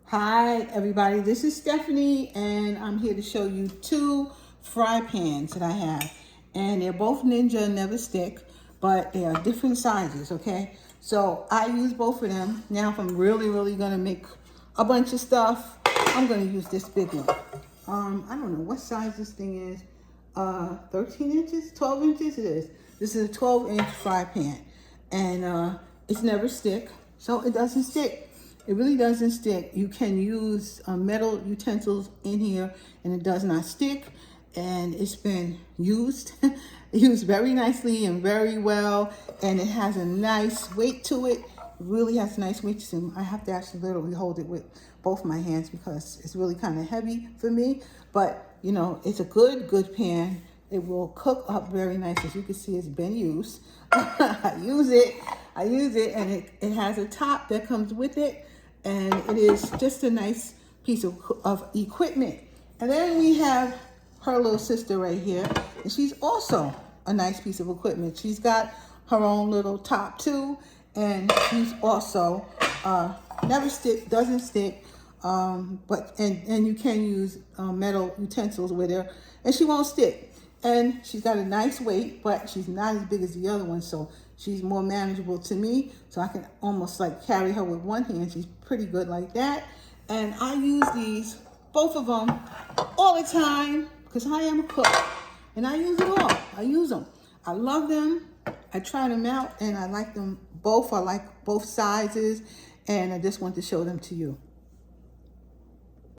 Hi everybody, this is Stephanie and I'm here to show you two fry pans that I have. And they're both Ninja Never Stick, but they are different sizes, okay? So I use both of them. Now if I'm really gonna make a bunch of stuff, I'm gonna use this big one. I don't know what size this thing is. 13 inches, 12 inches it is. This is a 12-inch fry pan. And it's never stick, so it doesn't stick. It really doesn't stick. You can use metal utensils in here and it does not stick. And it's been used, used very nicely and very well. And it has a nice weight to it. It really has a nice weight to it. I have to actually literally hold it with both my hands because it's really kind of heavy for me. But, you know, it's a good pan. It will cook up very nice. As you can see, it's been used. I use it, and it has a top that comes with it. And it is just a nice piece of equipment. And then we have her little sister right here. And she's also a nice piece of equipment. She's got her own little top too. And she's also never stick, doesn't stick. But you can use metal utensils with her. And she won't stick. And she's got a nice weight, but she's not as big as the other one. So she's more manageable to me. So I can almost like carry her with one hand. She's pretty good like that. And I use these, both of them, all the time because I am a cook. And I use it all. I use them. I love them. I try them out and I like them both. I like both sizes. And I just want to show them to you.